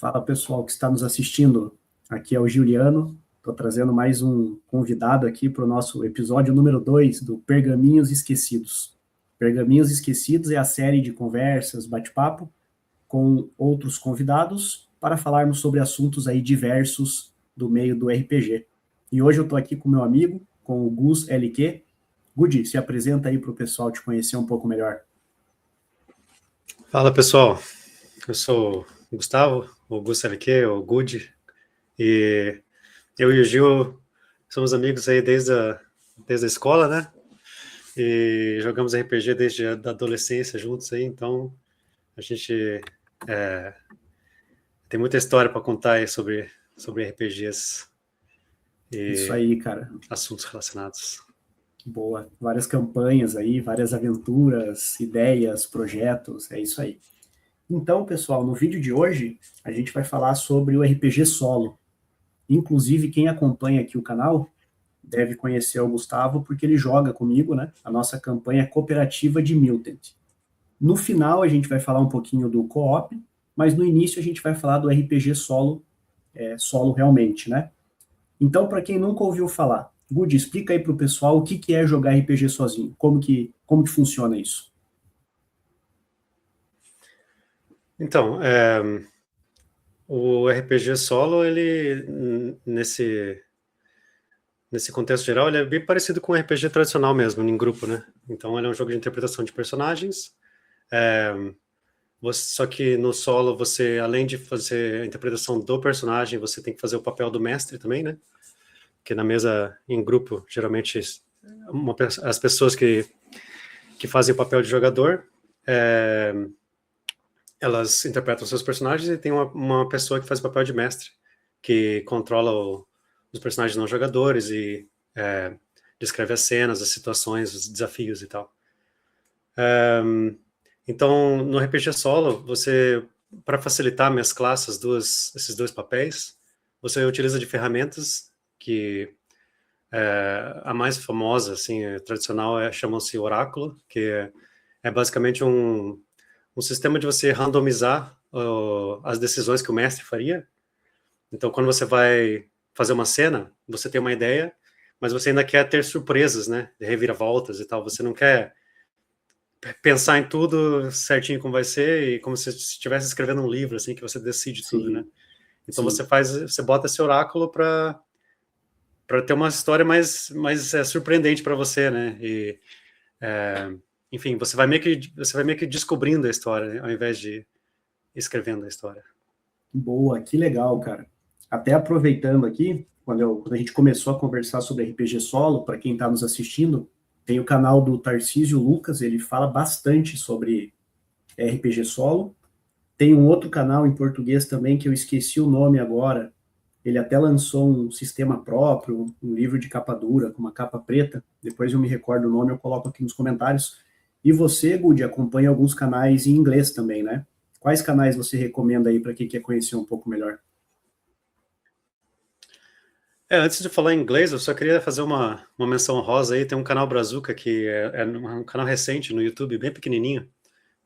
Fala pessoal que está nos assistindo, aqui é o Juliano, estou trazendo mais um convidado aqui para o nosso episódio número 2 do Pergaminhos Esquecidos. Pergaminhos Esquecidos é a série de conversas, bate-papo com outros convidados para falarmos sobre assuntos aí diversos do meio do RPG. E hoje eu estou aqui com meu amigo, com o Gus LQ. Gudi, se apresenta aí para o pessoal te conhecer um pouco melhor. Fala pessoal, eu sou o Gustavo, o Gus LQ, o Gudi, e eu e o Gil somos amigos aí desde a escola, né? E jogamos RPG desde a adolescência juntos aí, então a gente tem muita história para contar aí sobre RPGs e Isso aí, cara. assuntos relacionados. Boa. Várias campanhas aí, várias aventuras, ideias, projetos, é isso aí. Então, pessoal, no vídeo de hoje, a gente vai falar sobre o RPG solo. Inclusive, quem acompanha aqui o canal deve conhecer o Gustavo, porque ele joga comigo, né? A nossa campanha cooperativa de Mutant. No final, a gente vai falar um pouquinho do co-op, mas no início a gente vai falar do RPG solo, solo realmente, né? Então, para quem nunca ouviu falar, Gudi, explica aí para o pessoal o que é jogar RPG sozinho, como que funciona isso. Então, o RPG solo, ele, nesse contexto geral, ele é bem parecido com o RPG tradicional mesmo, em grupo, né? Então, ele é um jogo de interpretação de personagens, só que no solo, você, além de fazer a interpretação do personagem, você tem que fazer o papel do mestre também, né? Que na mesa, em grupo, geralmente, as pessoas que fazem o papel de jogador, elas interpretam seus personagens e tem uma pessoa que faz o papel de mestre, que controla os personagens não jogadores e descreve as cenas, as situações, os desafios e tal. Então, no RPG solo, você, para facilitar mesclar esses dois papéis, você utiliza de ferramentas que a mais famosa, assim, tradicional, chama-se Oráculo, que é basicamente um sistema de você randomizar as decisões que o mestre faria. Então, quando você vai fazer uma cena, você tem uma ideia, mas você ainda quer ter surpresas, né? De reviravoltas e tal. Você não quer pensar em tudo certinho como vai ser e como se estivesse escrevendo um livro, assim, que você decide tudo, né? Então, você bota esse oráculo para ter uma história mais surpreendente para você, né? E enfim, você vai meio que descobrindo a história, né, ao invés de escrevendo a história. Boa, que legal, cara. Até aproveitando aqui, quando a gente começou a conversar sobre RPG solo, para quem está nos assistindo, tem o canal do Tarcísio Lucas, ele fala bastante sobre RPG solo. Tem um outro canal em português também, que eu esqueci o nome agora. Ele até lançou um sistema próprio, um livro de capa dura, com uma capa preta. Depois eu me recordo o nome, eu coloco aqui nos comentários. E você, Gudi, acompanha alguns canais em inglês também, né? Quais canais você recomenda aí para quem quer conhecer um pouco melhor? Antes de falar em inglês, eu só queria fazer uma menção honrosa aí. Tem um canal Brazuca, que é um canal recente no YouTube, bem pequenininho,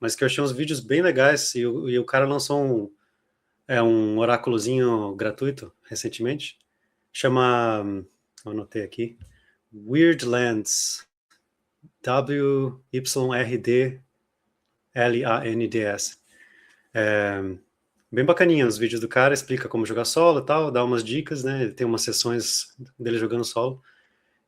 mas que eu achei uns vídeos bem legais, e o cara lançou um oráculozinho gratuito recentemente. Chama, eu anotei aqui, Weirdlands, Wyrdlands. Bem bacaninha os vídeos do cara, explica como jogar solo e tal, dá umas dicas, né? Ele tem umas sessões dele jogando solo.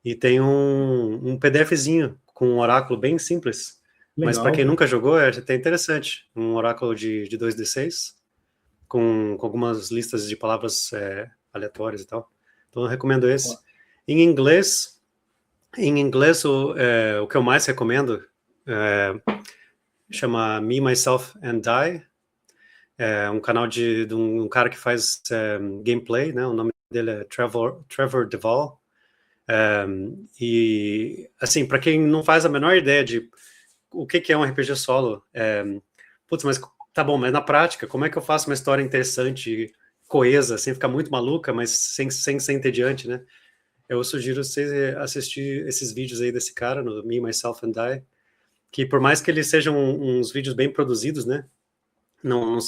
E tem um PDFzinho com um oráculo bem simples. Legal, mas para quem nunca jogou, é até interessante. Um oráculo de 2d6, com algumas listas de palavras aleatórias e tal. Então eu recomendo esse. Em inglês, o que eu mais recomendo chama Me, Myself and Die. É um canal de um cara que faz gameplay, né? O nome dele é Trevor Devall. E, assim, para quem não faz a menor ideia de o que é um RPG solo, putz, mas tá bom, mas na prática, como é que eu faço uma história interessante, coesa, sem ficar muito maluca, mas sem ser entediante, né? Eu sugiro você assistir esses vídeos aí desse cara, no Me, Myself and Die, que por mais que eles sejam uns vídeos bem produzidos, né? não,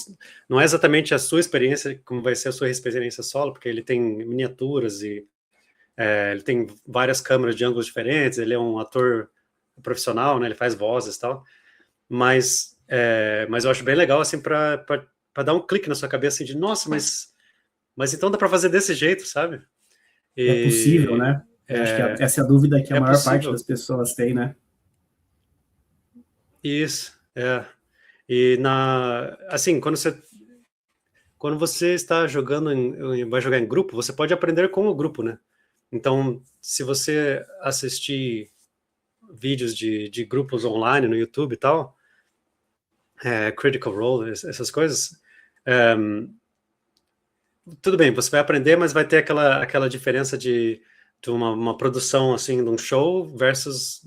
não é exatamente a sua experiência como vai ser a sua experiência solo, porque ele tem miniaturas e ele tem várias câmeras de ângulos diferentes, ele é um ator profissional, né? Ele faz vozes e tal, mas eu acho bem legal, assim, para dar um clique na sua cabeça, assim, de, nossa, mas então dá para fazer desse jeito, sabe? É possível, E né? Eu acho que essa é a dúvida que a é maior parte possível. das pessoas tem, né? Isso, E assim, quando você está jogando, vai jogar em grupo, você pode aprender com o grupo, né? Então, se você assistir vídeos de grupos online no YouTube e tal, Critical Role, essas coisas, é, tudo bem, você vai aprender, mas vai ter aquela diferença de uma produção, assim, de um show versus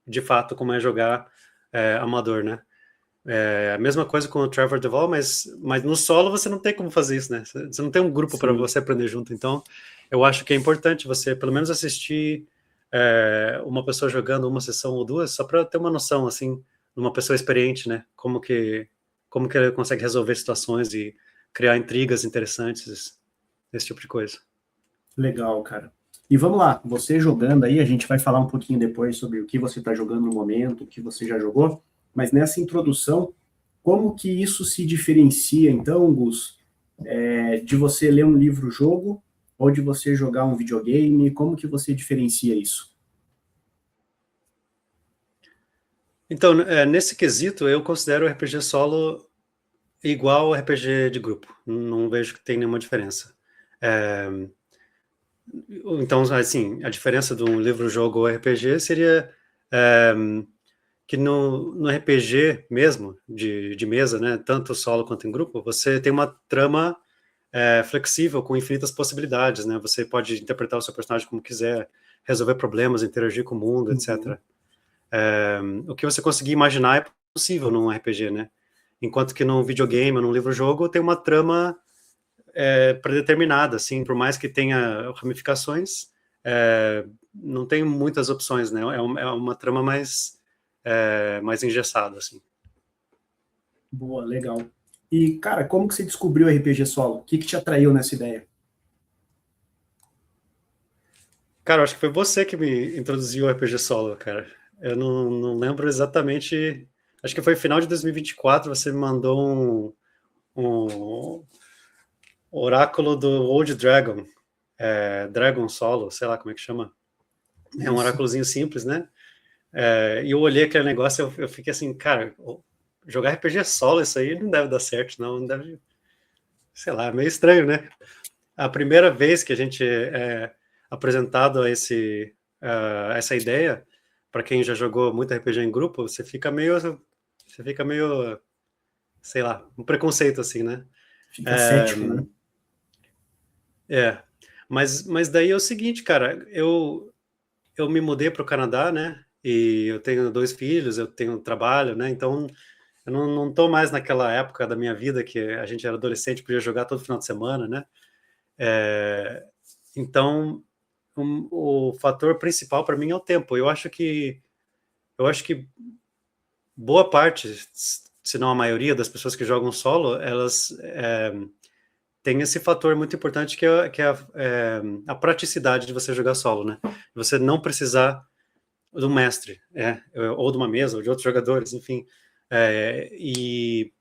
de fato como é jogar amador, né? A mesma coisa com o Trevor Devall, mas no solo você não tem como fazer isso, né? Você não tem um grupo para Sim. você aprender junto. Então, eu acho que é importante você, pelo menos, assistir uma pessoa jogando uma sessão ou duas, só para ter uma noção, assim, de uma pessoa experiente, né? Como que ele consegue resolver situações e criar intrigas interessantes, esse tipo de coisa. Legal, cara. E vamos lá, você jogando aí, a gente vai falar um pouquinho depois sobre o que você está jogando no momento, o que você já jogou, mas nessa introdução, como que isso se diferencia, então, Gus, de você ler um livro-jogo ou de você jogar um videogame? Como que você diferencia isso? Então, nesse quesito, eu considero o RPG solo igual ao RPG de grupo. Não vejo que tem nenhuma diferença. É, Então, assim, a diferença de um livro-jogo ou RPG seria que no RPG mesmo, de mesa, né, tanto solo quanto em grupo, você tem uma trama flexível, com infinitas possibilidades, né? Você pode interpretar o seu personagem como quiser, resolver problemas, interagir com o mundo, Uhum. etc. O que você conseguir imaginar é possível num RPG, né? Enquanto que num videogame ou num livro-jogo tem uma trama predeterminada, assim, por mais que tenha ramificações, não tem muitas opções, né? É uma trama mais engessada, assim. Boa, legal. E, cara, como que você descobriu o RPG solo? O que que te atraiu nessa ideia? Cara, eu acho que foi você que me introduziu ao RPG solo, cara. Eu não lembro exatamente. Acho que foi final de 2024, você me mandou um oráculo do Old Dragon, Dragon Solo, sei lá como é que chama. É um Isso. oráculozinho simples, né? E eu olhei aquele negócio e eu fiquei assim, cara, jogar RPG solo, isso aí não deve dar certo, não deve, sei lá, meio estranho, né? A primeira vez que a gente é apresentado essa ideia, para quem já jogou muito RPG em grupo, você fica meio, sei lá, um preconceito assim, né? Fica É, cético, né? é. Mas daí é o seguinte, cara, eu me mudei para o Canadá, né? E eu tenho 2 filhos, eu tenho trabalho, né? Então eu não tô mais naquela época da minha vida que a gente era adolescente, podia jogar todo final de semana, né? É, então o fator principal para mim é o tempo. Eu acho que boa parte, se não a maioria das pessoas que jogam solo, elas têm esse fator muito importante que é a praticidade de você jogar solo, né? Você não precisar do mestre, ou de uma mesa, ou de outros jogadores, enfim, e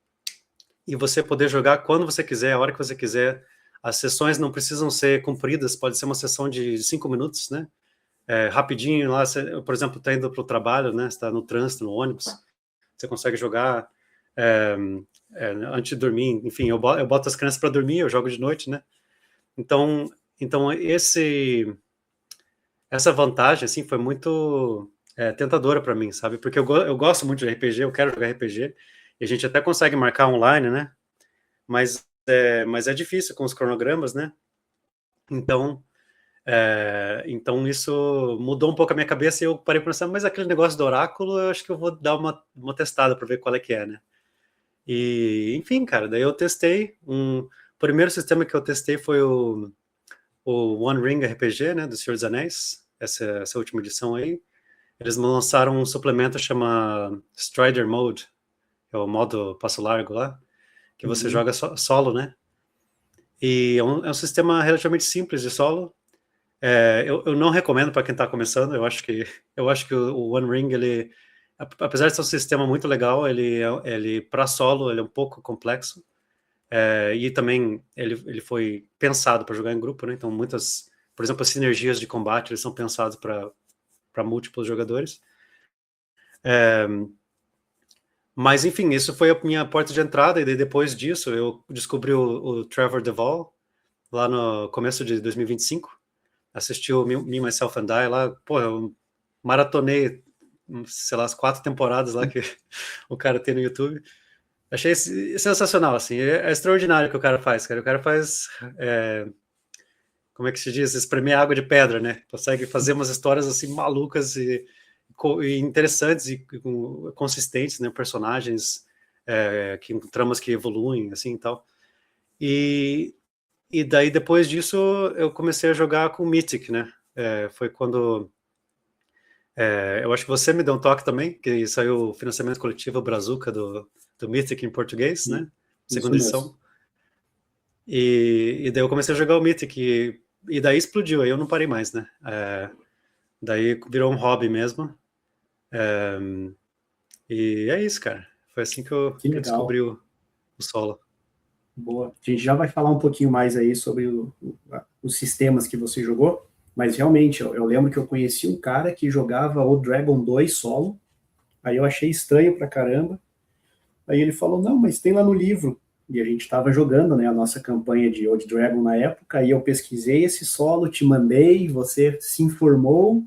você poder jogar quando você quiser, a hora que você quiser. As sessões não precisam ser compridas, pode ser uma sessão de 5 minutos, né? Rapidinho lá, você, por exemplo, está indo para o trabalho, né? Está no trânsito, no ônibus, você consegue jogar antes de dormir. Enfim, eu boto as crianças para dormir, eu jogo de noite, né? Então essa vantagem assim foi muito tentadora para mim, sabe? Porque eu gosto muito de RPG, eu quero jogar RPG e a gente até consegue marcar online, né? Mas é difícil com os cronogramas, né? Então isso mudou um pouco a minha cabeça e eu parei pensando, mas aquele negócio do oráculo, eu acho que eu vou dar uma testada para ver qual é que é, né? E, enfim, cara, daí eu testei. O primeiro sistema que eu testei foi o One Ring RPG, né, do Senhor dos Anéis, essa última edição aí. Eles lançaram um suplemento chama Strider Mode, é o modo passo largo lá. que você joga solo, né? E é um sistema relativamente simples de solo. Eu não recomendo para quem está começando. Eu acho que o One Ring, ele, apesar de ser um sistema muito legal, ele para solo ele é um pouco complexo. E também ele foi pensado para jogar em grupo, né? Então muitas, por exemplo, as sinergias de combate eles são pensados para múltiplos jogadores. Mas enfim, isso foi a minha porta de entrada, e daí, depois disso eu descobri o Trevor Devall lá no começo de 2025. Assisti o Me, Myself and I lá, pô, eu maratonei, sei lá, as 4 temporadas lá que o cara tem no YouTube. Achei sensacional, assim, é extraordinário o que o cara faz, cara. O cara faz, como é que se diz? Espremer água de pedra, né? Consegue fazer umas histórias, assim, malucas e interessantes e consistentes, né? Personagens, tramas que evoluem, assim, e tal. E daí, depois disso, eu comecei a jogar com Mythic, né? Foi quando... eu acho que você me deu um toque também, que saiu o financiamento coletivo Brazuca do Mythic em português, né? Isso Segunda mesmo. edição. E daí eu comecei a jogar o Mythic, e daí explodiu, aí eu não parei mais, né? Daí virou um hobby mesmo. E é isso, cara. Foi assim que eu Que legal. descobri o solo. Boa. A gente já vai falar um pouquinho mais aí sobre os sistemas que você jogou, mas realmente, eu lembro que eu conheci um cara que jogava o Dragon 2 solo, aí eu achei estranho pra caramba, aí ele falou, não, mas tem lá no livro, e a gente estava jogando, né, a nossa campanha de Old Dragon na época, aí eu pesquisei esse solo, te mandei, você se informou,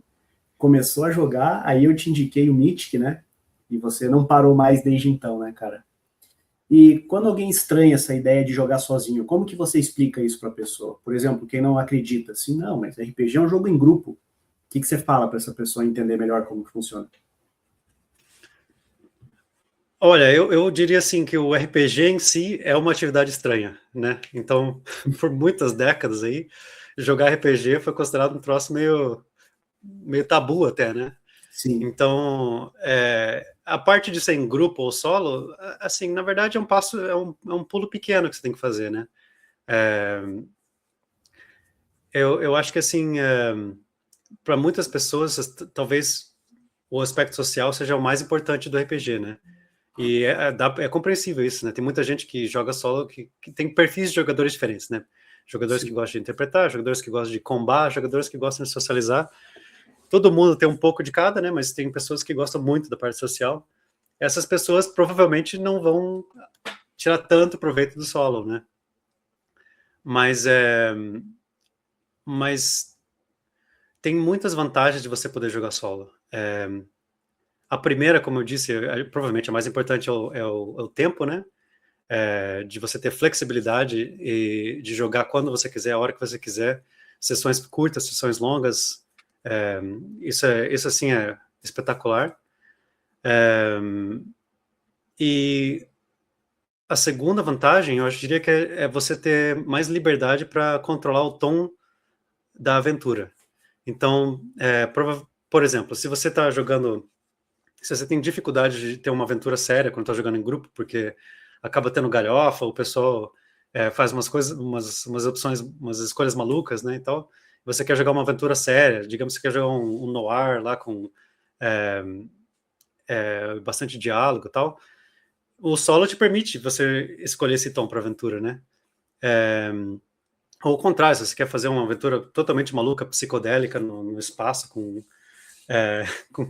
começou a jogar, aí eu te indiquei o Mythic, né, e você não parou mais desde então, né, cara? E quando alguém estranha essa ideia de jogar sozinho, como que você explica isso para a pessoa? Por exemplo, quem não acredita, assim, não, mas RPG é um jogo em grupo. O que você fala para essa pessoa entender melhor como que funciona? Olha, eu diria assim que o RPG em si é uma atividade estranha, né? Então, por muitas décadas aí, jogar RPG foi considerado um troço meio tabu até, né? Sim, Então, a parte de ser em grupo ou solo, assim, na verdade é um pulo pequeno que você tem que fazer, né? Eu acho que, assim, para muitas pessoas, talvez o aspecto social seja o mais importante do RPG, né? E é compreensível isso, né? Tem muita gente que joga solo que tem perfis de jogadores diferentes, né? Jogadores que sim, gostam de interpretar, jogadores que gostam de combar, jogadores que gostam de socializar. Todo mundo tem um pouco de cada, né? Mas tem pessoas que gostam muito da parte social. Essas pessoas provavelmente não vão tirar tanto proveito do solo, né? Mas, mas tem muitas vantagens de você poder jogar solo. A primeira, como eu disse, provavelmente a mais importante é o tempo, né? De você ter flexibilidade e de jogar quando você quiser, a hora que você quiser, sessões curtas, sessões longas, isso assim é espetacular. E a segunda vantagem, eu diria que é você ter mais liberdade para controlar o tom da aventura. Então, por exemplo, se você está jogando, se você tem dificuldade de ter uma aventura séria quando está jogando em grupo, porque acaba tendo galhofa, o pessoal faz umas coisas, umas opções, umas escolhas malucas, né? Então, você quer jogar uma aventura séria, digamos que você quer jogar um noir lá com bastante diálogo e tal. O solo te permite você escolher esse tom para aventura, né? Ou o contrário, se você quer fazer uma aventura totalmente maluca, psicodélica no espaço, com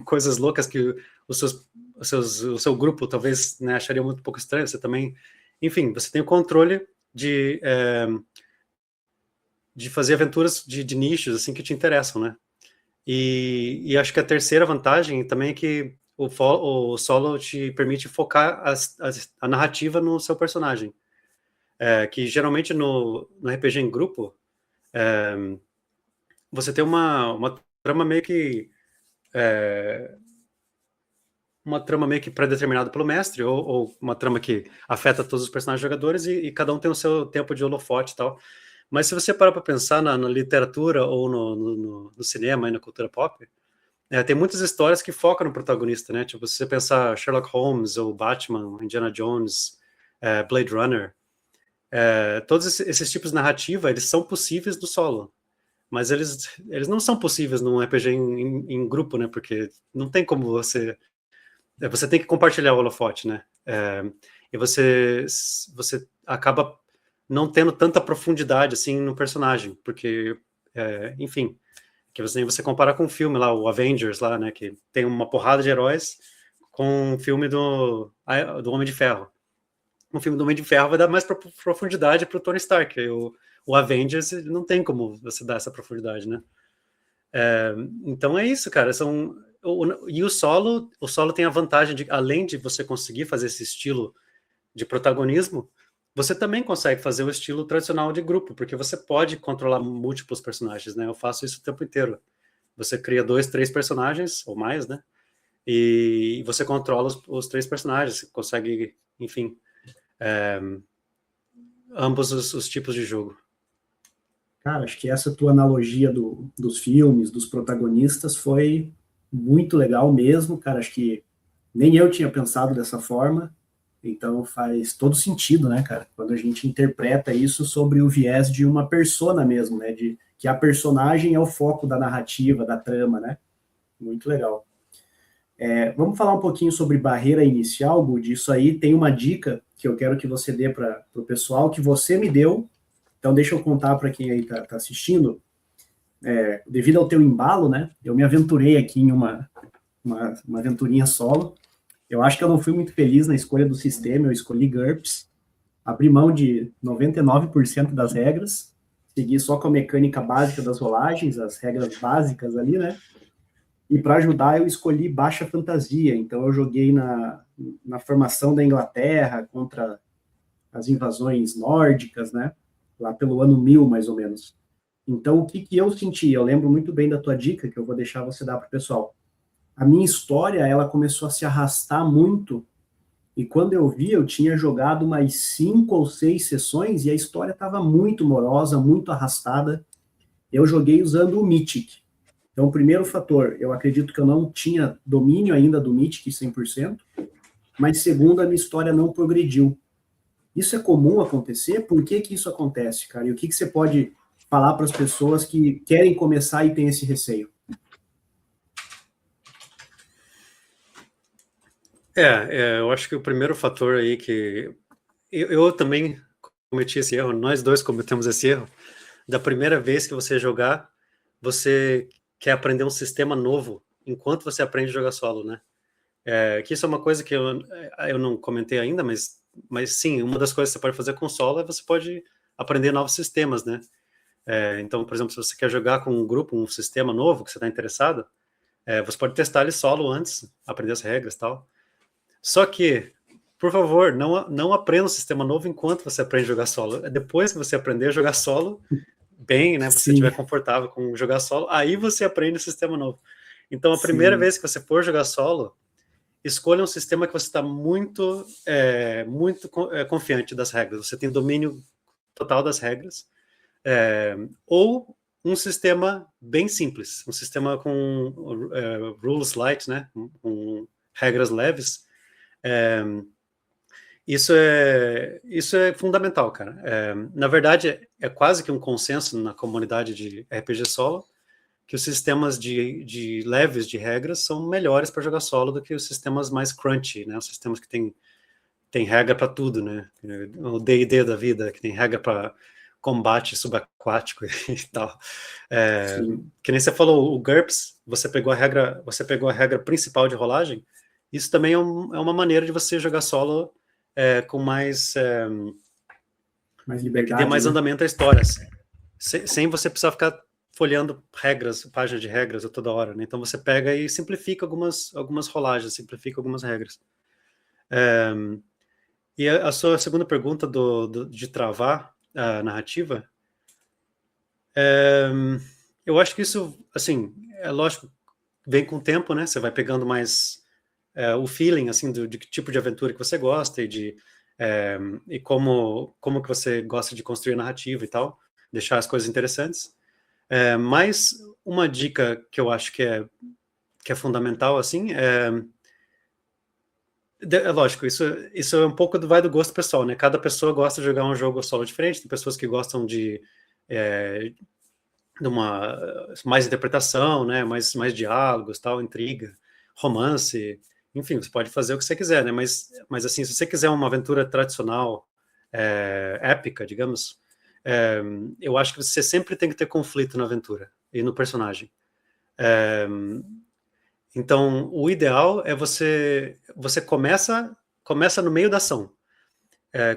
coisas loucas que o seu grupo talvez, né, acharia muito pouco estranho, você também... Enfim, você tem o controle de fazer aventuras de nichos assim que te interessam, né? E acho que a terceira vantagem também é que o solo te permite focar a narrativa no seu personagem. Que geralmente no RPG em grupo, você tem uma trama meio que pré-determinada pelo mestre, ou uma trama que afeta todos os personagens jogadores, e cada um tem o seu tempo de holofote e tal. Mas se você parar para pensar na literatura ou no cinema e na cultura pop, tem muitas histórias que focam no protagonista, né? Tipo, se você pensar Sherlock Holmes ou Batman, Indiana Jones, Blade Runner, todos esses tipos de narrativa, eles são possíveis no solo, mas eles não são possíveis num RPG em grupo, né? Porque não tem como você tem que compartilhar o holofote, né? E você acaba não tendo tanta profundidade assim no personagem, porque, enfim, que você compara com o filme lá, o Avengers lá, né? Que tem uma porrada de heróis com o filme do Homem de Ferro. Um filme do Homem de Ferro vai dar mais profundidade para o Tony Stark. O Avengers não tem como você dar essa profundidade, né? Então é isso, cara. E o solo tem a vantagem de, além de você conseguir fazer esse estilo de protagonismo, você também consegue fazer o estilo tradicional de grupo, porque você pode controlar múltiplos personagens, né? Eu faço isso o tempo inteiro. Você cria 2, 3 personagens, ou mais, né? E você controla os 3 personagens, você consegue, enfim, ambos os tipos de jogo. Cara, acho que essa tua analogia dos filmes, dos protagonistas, foi muito legal mesmo, cara. Acho que nem eu tinha pensado dessa forma, então faz todo sentido, né, cara? Quando a gente interpreta isso sobre o viés de uma persona mesmo, né? De que a personagem é o foco da narrativa, da trama, né? Muito legal. Vamos falar um pouquinho sobre barreira inicial, Bud. Isso aí tem uma dica que eu quero que você dê para o pessoal, que você me deu. Então, deixa eu contar para quem aí está assistindo. Devido ao teu embalo, né? Eu me aventurei aqui em uma aventurinha solo. Eu acho que eu não fui muito feliz na escolha do sistema. Eu escolhi GURPS, abri mão de 99% das regras, segui só com a mecânica básica das rolagens, as regras básicas ali, né? E para ajudar, eu escolhi baixa fantasia. Então, eu joguei na formação da Inglaterra contra as invasões nórdicas, né? Lá pelo ano 1000, mais ou menos. Então, o que eu senti? Eu lembro muito bem da tua dica, que eu vou deixar você dar para o pessoal. A minha história, ela começou a se arrastar muito, e quando eu vi, eu tinha jogado mais 5 ou 6 sessões, e a história estava muito morosa, muito arrastada. Eu joguei usando o Mythic. Então, o primeiro fator, eu acredito que eu não tinha domínio ainda do Mythic 100%, mas segundo, a minha história não progrediu. Isso é comum acontecer? Por que isso acontece, cara? E o que você pode falar para as pessoas que querem começar e têm esse receio? Eu acho que o primeiro fator aí que eu também cometi esse erro, nós dois cometemos esse erro, da primeira vez que você jogar, você quer aprender um sistema novo enquanto você aprende a jogar solo, né? Que isso é uma coisa que eu não comentei ainda, mas sim, uma das coisas que você pode fazer com solo é você pode aprender novos sistemas, né? Então, por exemplo, se você quer jogar com um grupo, um sistema novo que você está interessado, você pode testar ele solo antes, aprender as regras e tal. Só que, por favor, não aprenda um sistema novo enquanto você aprende a jogar solo. Depois que você aprender a jogar solo, bem, né? Você estiver confortável com jogar solo, aí você aprende o sistema novo. Então, a primeira vez que você for jogar solo, escolha um sistema que você está muito confiante das regras. Você tem domínio total das regras. Ou um sistema bem simples, um sistema com rules light, né? Com regras leves. Isso é fundamental, cara. Na verdade, é quase que um consenso na comunidade de RPG solo que os sistemas de leves de regras são melhores para jogar solo do que os sistemas mais crunchy, né? Os sistemas que tem regra para tudo, né? O D&D da vida, que tem regra para combate subaquático e tal. Que nem você falou, o GURPS, você pegou a regra principal de rolagem. Isso também é uma maneira de você jogar solo com mais liberdade, que dê mais andamento à história, sem você precisar ficar folheando páginas de regras a toda hora, né? Então você pega e simplifica algumas rolagens, simplifica algumas regras. E a sua segunda pergunta de travar a narrativa, eu acho que isso, assim, é lógico, vem com o tempo, né? Você vai pegando mais o feeling, assim, de que tipo de aventura que você gosta e como que você gosta de construir a narrativa e tal, deixar as coisas interessantes. Mas uma dica que eu acho que é fundamental, assim, É lógico, isso é um pouco vai do gosto pessoal, né? Cada pessoa gosta de jogar um jogo solo diferente, tem pessoas que gostam de uma mais interpretação, né? Mais diálogos, tal, intriga, romance, enfim, você pode fazer o que você quiser, né? Mas assim, se você quiser uma aventura tradicional, épica, digamos, eu acho que você sempre tem que ter conflito na aventura e no personagem. Então, o ideal é você começa no meio da ação.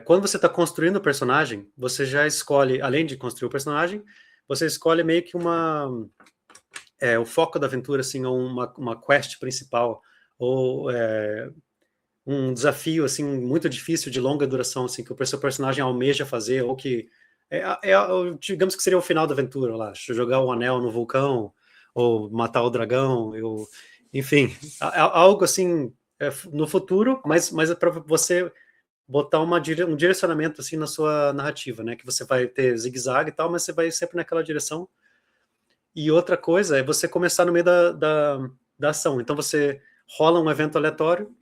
Quando você está construindo o personagem, você já escolhe, além de construir o personagem, você escolhe meio que o foco da aventura, assim, ou uma quest principal, ou um desafio, assim, muito difícil, de longa duração, assim, que o seu personagem almeja fazer, ou que digamos que seria o final da aventura, lá, jogar o anel no vulcão, ou matar o dragão, enfim, algo assim, no futuro, mas é para você botar um direcionamento assim na sua narrativa, né? Que você vai ter zigue-zague e tal, mas você vai sempre naquela direção. E outra coisa é você começar no meio da ação. Então você rola um evento aleatório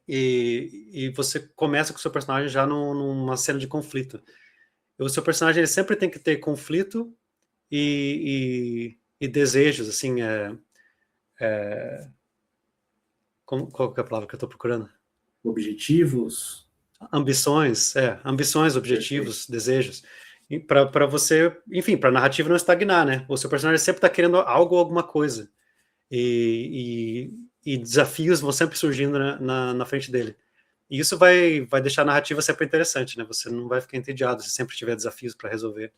e você começa com o seu personagem já numa cena de conflito. E o seu personagem ele sempre tem que ter conflito e desejos, assim, qual que é a palavra que eu estou procurando? Objetivos? Ambições, Perfeito. objetivos, desejos, para você, enfim, para a narrativa não estagnar, né? O seu personagem sempre está querendo algo ou alguma coisa, e desafios vão sempre surgindo na frente dele. E isso vai deixar a narrativa sempre interessante, né? Você não vai ficar entediado se sempre tiver desafios para resolver.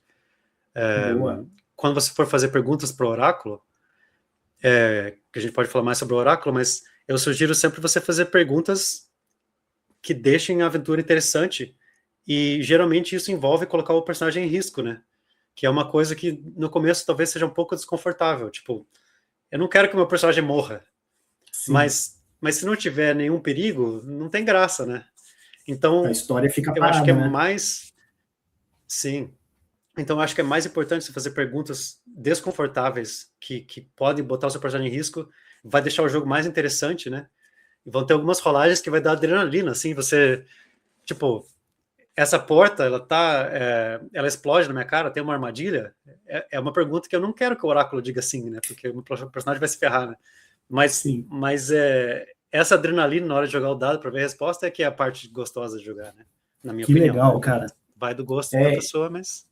Boa. Quando você for fazer perguntas para o oráculo, que a gente pode falar mais sobre o oráculo, mas eu sugiro sempre você fazer perguntas que deixem a aventura interessante, e geralmente isso envolve colocar o personagem em risco, né? Que é uma coisa que no começo talvez seja um pouco desconfortável, tipo, eu não quero que o meu personagem morra, Sim, mas se não tiver nenhum perigo, não tem graça, né? a Então, história fica eu acho que é parada, né? mais, sim, então eu acho que é mais importante você fazer perguntas desconfortáveis que podem botar o seu personagem em risco, vai deixar o jogo mais interessante, né? E vão ter algumas rolagens que vai dar adrenalina, assim, você, tipo, essa porta, ela explode na minha cara, tem uma armadilha? É uma pergunta que eu não quero que o oráculo diga sim, né? Porque o personagem vai se ferrar, né? Sim. Mas essa adrenalina na hora de jogar o dado para ver a resposta é que é a parte gostosa de jogar, né? Na minha Que opinião, né? legal, cara. Vai do gosto da É, pessoa, mas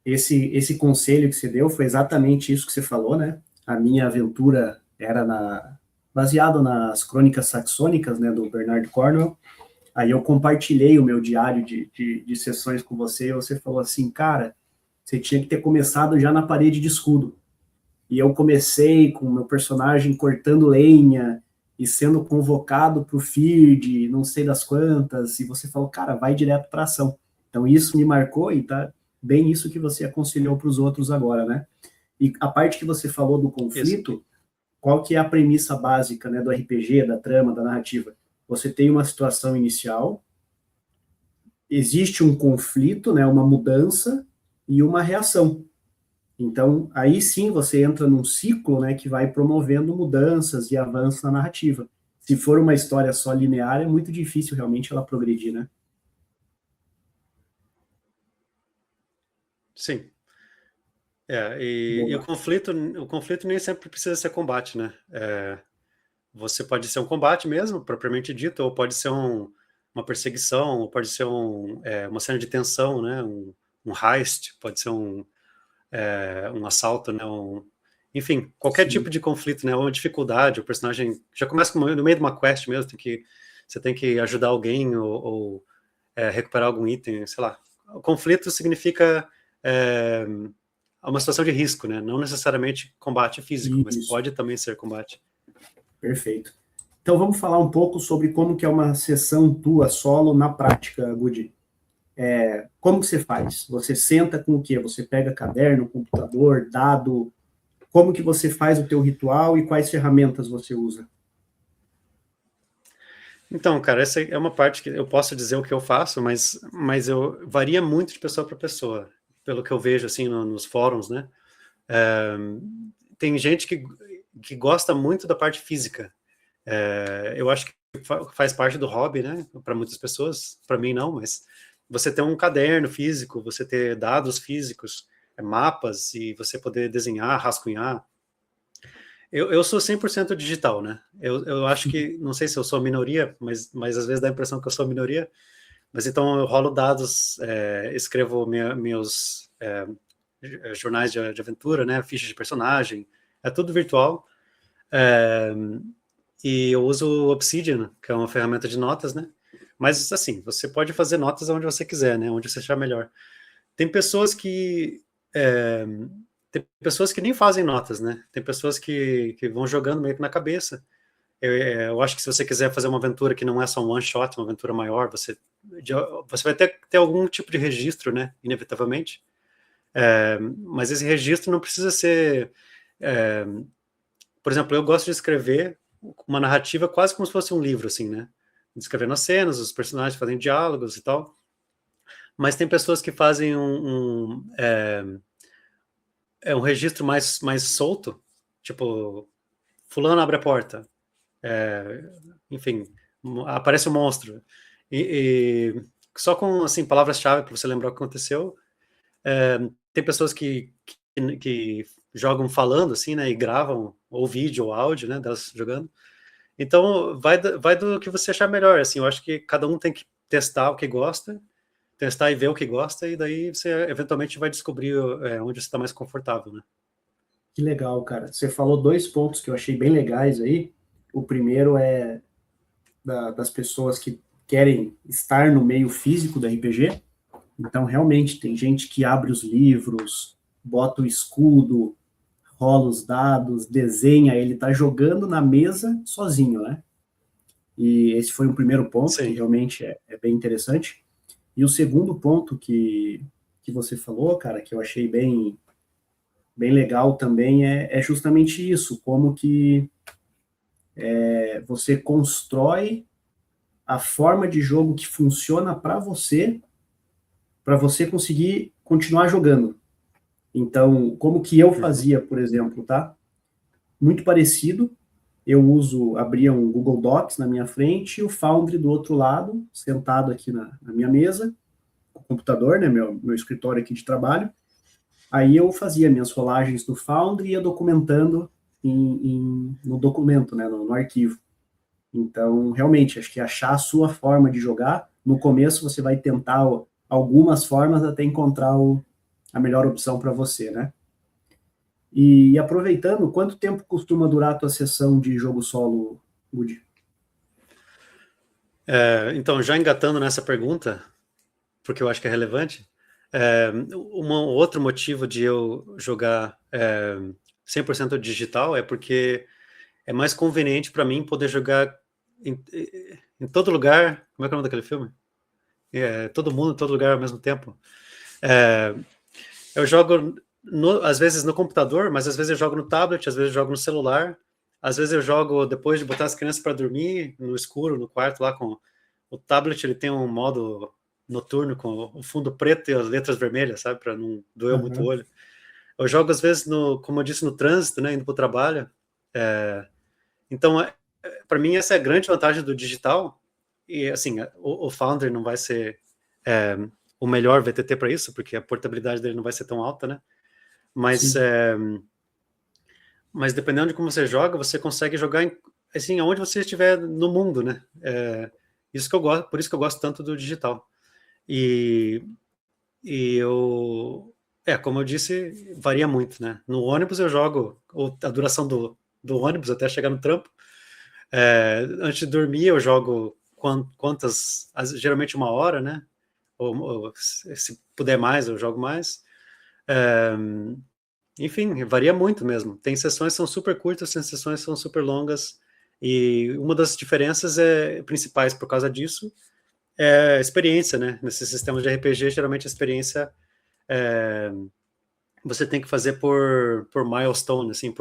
esse conselho que você deu foi exatamente isso que você falou, né? A minha aventura era baseado nas crônicas saxônicas, né, do Bernard Cornwell. Aí eu compartilhei o meu diário de sessões com você, e você falou assim, cara, você tinha que ter começado já na parede de escudo. E eu comecei com o meu personagem cortando lenha e sendo convocado para o feed, não sei das quantas, e você falou, cara, vai direto para ação. Então isso me marcou e tá bem isso que você aconselhou para os outros agora, né? E a parte que você falou do isso. conflito, qual que é a premissa básica, né, do RPG, da trama, da narrativa? Você tem uma situação inicial, existe um conflito, né, uma mudança e uma reação. Então, aí sim você entra num ciclo, né, que vai promovendo mudanças e avanços na narrativa. Se for uma história só linear, é muito difícil realmente ela progredir, né? Sim. E Boa. o conflito nem sempre precisa ser combate, né? Você pode ser um combate mesmo, propriamente dito, ou pode ser uma perseguição, ou pode ser uma cena de tensão, né? Um heist, pode ser um assalto, né? Enfim, qualquer tipo Sim, de conflito, né? Uma dificuldade, o personagem já começa no meio de uma quest mesmo, você tem que ajudar alguém ou recuperar algum item, sei lá. O conflito significa uma situação de risco, né? Não necessariamente combate físico, mas isso. pode também ser combate. Perfeito. Então vamos falar um pouco sobre como que é uma sessão tua solo na prática, Gudi. Como que você faz? Você senta com o quê? Você pega caderno, computador, dado? Como que você faz o teu ritual e quais ferramentas você usa? Então, cara, essa é uma parte que eu posso dizer o que eu faço, mas varia muito de pessoa para pessoa, pelo que eu vejo assim nos fóruns, né? É, tem gente que gosta muito da parte física. Eu acho que faz parte do hobby, né? Para muitas pessoas, para mim não, mas você ter um caderno físico, você ter dados físicos, mapas, e você poder desenhar, rascunhar. Eu sou 100% digital, né? Eu acho que, não sei se eu sou minoria, mas às vezes dá a impressão que eu sou minoria. Mas então eu rolo dados, escrevo meus jornais de aventura, né? Fichas de personagem, é tudo virtual. E eu uso o Obsidian, que é uma ferramenta de notas, né? Mas assim, você pode fazer notas onde você quiser, né? Onde você achar melhor. Tem pessoas que nem fazem notas, né? Tem pessoas que vão jogando meio que na cabeça. Eu acho que se você quiser fazer uma aventura que não é só um one shot, uma aventura maior, você vai ter algum tipo de registro, né? Inevitavelmente. Mas esse registro não precisa ser. Por exemplo, eu gosto de escrever uma narrativa quase como se fosse um livro, assim, né? Descrevendo as cenas, os personagens fazem diálogos e tal. Mas tem pessoas que fazem um registro mais solto, tipo, fulano abre a porta, enfim, aparece um monstro, e só com, assim, palavras-chave para você lembrar o que aconteceu. Tem pessoas que jogam falando, assim, né, e gravam, ou vídeo, ou áudio, né, delas jogando. Então, vai do que você achar melhor, assim, eu acho que cada um tem que testar o que gosta, testar e ver o que gosta, e daí você eventualmente vai descobrir onde você está mais confortável, né? Que legal, cara. Você falou dois pontos que eu achei bem legais aí. O primeiro é das pessoas que querem estar no meio físico do RPG. Então, realmente, tem gente que abre os livros, bota o escudo, rola os dados, desenha, ele tá jogando na mesa sozinho, né? E esse foi um primeiro ponto que Sim. realmente é bem interessante. E o segundo ponto que você falou, cara, que eu achei bem legal também é justamente isso, como que você constrói a forma de jogo que funciona para você conseguir continuar jogando. Então, como que eu fazia, por exemplo, tá? Muito parecido, abria um Google Docs na minha frente e o Foundry do outro lado, sentado aqui na minha mesa, com o computador, né, meu escritório aqui de trabalho. Aí eu fazia minhas rolagens do Foundry e ia documentando no documento, né, no arquivo. Então, realmente, acho que achar a sua forma de jogar, no começo você vai tentar algumas formas até encontrar a melhor opção para você, né? E aproveitando, quanto tempo costuma durar a tua sessão de jogo solo, Woody? Então, já engatando nessa pergunta, porque eu acho que é relevante, um outro motivo de eu jogar 100% digital é porque é mais conveniente para mim poder jogar em todo lugar. Como é que é o nome daquele filme? Todo mundo, em todo lugar ao mesmo tempo. Eu jogo, às vezes, no computador, mas às vezes eu jogo no tablet, às vezes eu jogo no celular, às vezes eu jogo depois de botar as crianças para dormir, no escuro, no quarto, lá com o tablet. Ele tem um modo noturno com o fundo preto e as letras vermelhas, sabe, para não doer muito o olho. Eu jogo, às vezes, como eu disse, no trânsito, né, indo para o trabalho. Então, para mim, essa é a grande vantagem do digital. E, assim, o Foundry não vai ser o melhor VTT para isso, porque a portabilidade dele não vai ser tão alta, né? Mas dependendo de como você joga, você consegue jogar assim, aonde você estiver no mundo, né? Isso que eu gosto, por isso que eu gosto tanto do digital. E como eu disse, varia muito, né? No ônibus eu jogo a duração do ônibus até chegar no trampo. Antes de dormir eu jogo geralmente 1 hora, né? Ou se puder mais, eu jogo mais. Enfim, varia muito mesmo. Tem sessões que são super curtas, tem sessões que são super longas. E uma das diferenças principais por causa disso é a experiência, né? Nesses sistemas de RPG, geralmente a experiência você tem que fazer por milestone, assim,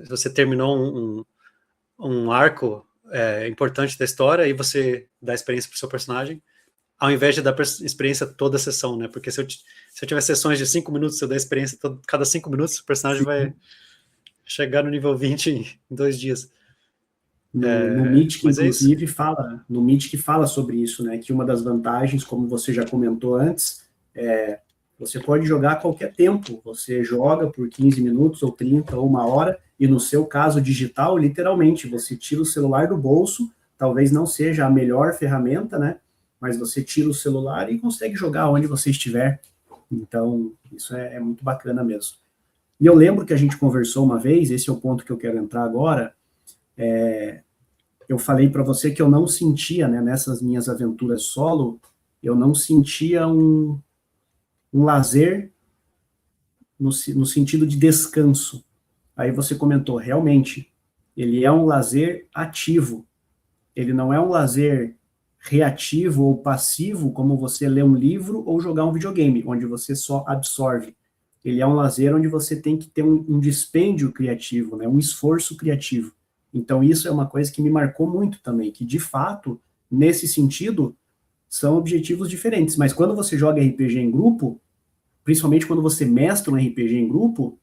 você terminou um arco importante da história e você dá experiência para o seu personagem, ao invés de dar experiência toda a sessão, né? Porque se eu tiver sessões de 5 minutos, se eu der experiência cada 5 minutos, o personagem vai chegar no nível 20 em 2 dias. No Mythic, Mas é isso. inclusive, fala, no Mythic fala sobre isso, né? Que uma das vantagens, como você já comentou antes, você pode jogar a qualquer tempo. Você joga por 15 minutos, ou 30, ou uma hora, e no seu caso digital, literalmente, você tira o celular do bolso, talvez não seja a melhor ferramenta, né? Mas você tira o celular e consegue jogar onde você estiver. Então, isso é muito bacana mesmo. E eu lembro que a gente conversou uma vez, esse é o ponto que eu quero entrar agora. Eu falei para você que eu não sentia, né, nessas minhas aventuras solo, eu não sentia um lazer no sentido de descanso. Aí você comentou, realmente, ele é um lazer ativo, ele não é um lazer reativo ou passivo, como você ler um livro ou jogar um videogame, onde você só absorve. Ele é um lazer onde você tem que ter um dispêndio criativo, né, um esforço criativo. Então, isso é uma coisa que me marcou muito também, que de fato, nesse sentido, são objetivos diferentes. Mas quando você joga RPG em grupo, principalmente quando você mestra um RPG em grupo,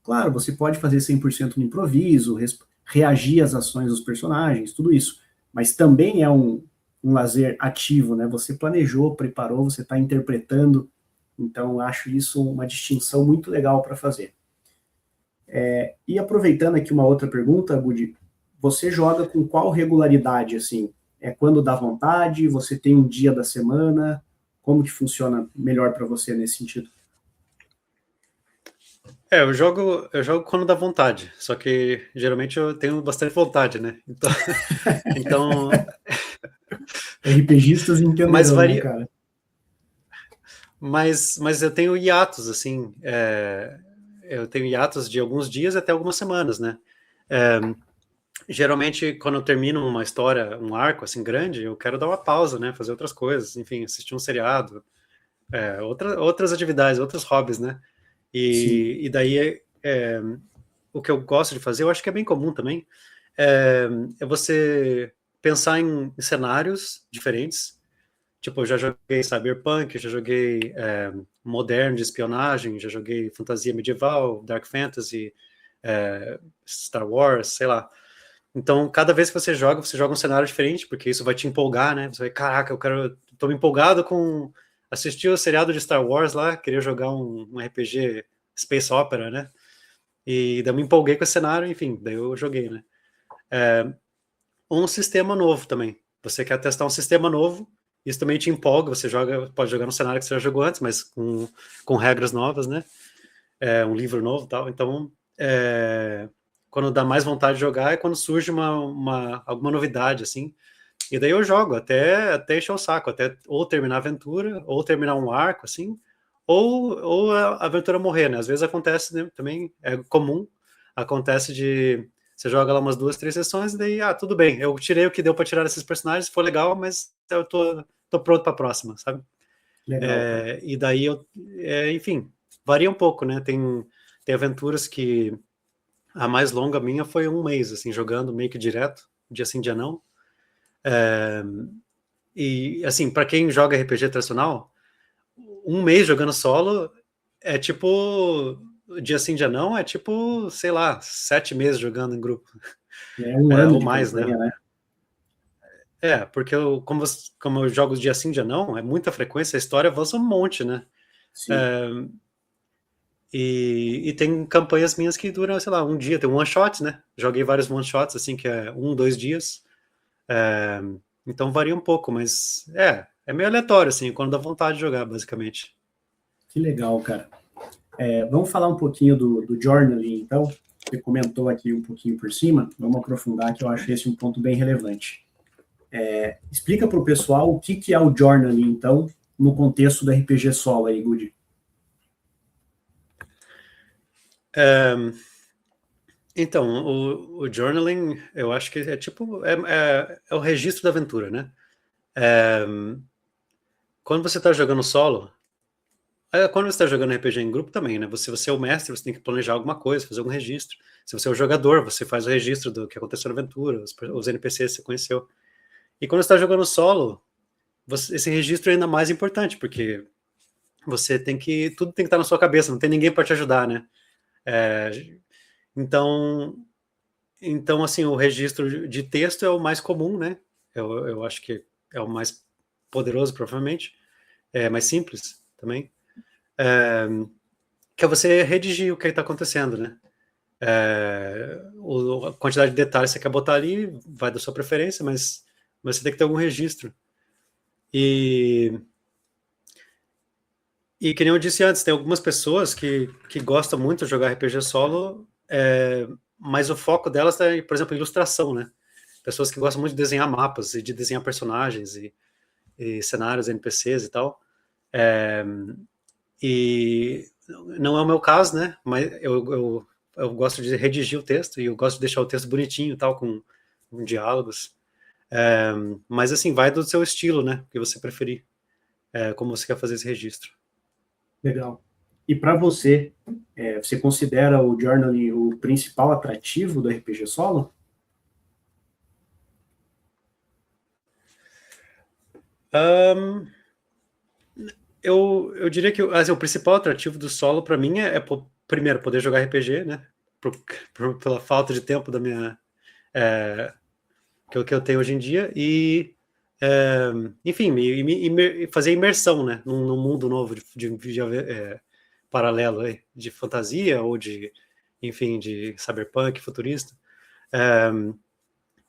claro, você pode fazer 100% no improviso, reagir às ações dos personagens, tudo isso. Mas também é um lazer ativo, né? Você planejou, preparou, você está interpretando. Então, acho isso uma distinção muito legal para fazer. E aproveitando aqui uma outra pergunta, Budi, você joga com qual regularidade, assim? É quando dá vontade? Você tem um dia da semana? Como que funciona melhor para você nesse sentido? Eu jogo quando dá vontade, só que geralmente eu tenho bastante vontade, né? Então, então RPGistas mas entenderão, né, varia, cara? mas eu tenho hiatos, assim, eu tenho hiatos de alguns dias até algumas semanas, né? É, geralmente, quando eu termino uma história, um arco, assim, grande, eu quero dar uma pausa, né? Fazer outras coisas, enfim, assistir um seriado, outras atividades, outros hobbies, né? Sim, E daí, o que eu gosto de fazer, eu acho que é bem comum também, é você pensar em cenários diferentes. Tipo, eu já joguei Cyberpunk, já joguei moderno de espionagem, já joguei fantasia medieval, Dark Fantasy, Star Wars, sei lá. Então, cada vez que você joga um cenário diferente, porque isso vai te empolgar, né? Você vai, caraca, tô me empolgado com assistir o seriado de Star Wars lá, queria jogar um RPG Space Opera, né? E daí eu me empolguei com esse cenário, enfim, daí eu joguei, né? Um sistema novo também. Você quer testar um sistema novo, isso também te empolga, pode jogar no cenário que você já jogou antes, mas com regras novas, né? Um livro novo e tal. Então, quando dá mais vontade de jogar é quando surge alguma novidade, assim. E daí eu jogo até encher o saco, até ou terminar a aventura, ou terminar um arco, assim, ou a aventura morrer, né? Às vezes acontece, né, também, é comum, acontece de você joga lá umas 2, 3 sessões e daí, tudo bem, eu tirei o que deu para tirar desses personagens, foi legal, mas eu tô pronto para a próxima, sabe? legal, cara. E daí enfim, varia um pouco, né? Tem aventuras que a mais longa minha foi um mês, assim, jogando meio que direto, dia sim, dia não. E, assim, para quem joga RPG tradicional, um mês jogando solo é tipo, dia sim, dia não, é tipo, sei lá, 7 meses jogando em grupo, É um ano ou de mais, né? campanha, né? Porque como eu jogo dia sim, dia não, é muita frequência, a história avança um monte, né? Sim. E tem campanhas minhas que duram, sei lá, um dia, tem one shot, né? Joguei vários one shots, assim, que é 1, 2 dias. É, então varia um pouco, mas é meio aleatório, assim, quando dá vontade de jogar, basicamente. Que legal, cara. Vamos falar um pouquinho do journaling, então. Você comentou aqui um pouquinho por cima. Vamos aprofundar, que eu acho esse um ponto bem relevante. Explica para o pessoal o que é o journaling, então, no contexto do RPG solo aí, Gudi. É, então, o journaling, eu acho que é tipo, é o registro da aventura, né? É, quando você está jogando solo, quando você está jogando RPG em grupo também, né? Você é o mestre, você tem que planejar alguma coisa, fazer algum registro. Se você é o jogador, você faz o registro do que aconteceu na aventura, os NPCs que você conheceu. E quando você está jogando solo, esse registro é ainda mais importante, porque tudo tem que estar na sua cabeça, não tem ninguém para te ajudar, né? É, então, Então, assim, o registro de texto é o mais comum, né? Eu acho que é o mais poderoso, provavelmente. É mais simples também. Que é você redigir o que está acontecendo, né? A quantidade de detalhes que você quer botar ali vai da sua preferência, mas você tem que ter algum registro. E que nem eu disse antes, tem algumas pessoas que gostam muito de jogar RPG solo, mas o foco delas é, por exemplo, ilustração, né? Pessoas que gostam muito de desenhar mapas e de desenhar personagens e cenários, NPCs e tal. E não é o meu caso, né? Mas eu gosto de redigir o texto e eu gosto de deixar o texto bonitinho e tal, com diálogos. Mas assim, vai do seu estilo, né? O que você preferir. Como você quer fazer esse registro. Legal. E para você, você considera o journaling o principal atrativo do RPG solo? Eu diria que assim, o principal atrativo do solo para mim primeiro poder jogar RPG, né? Pela falta de tempo da minha que eu tenho hoje em dia enfim, fazer imersão, né? Num mundo novo paralelo aí, de fantasia ou enfim, de cyberpunk futurista.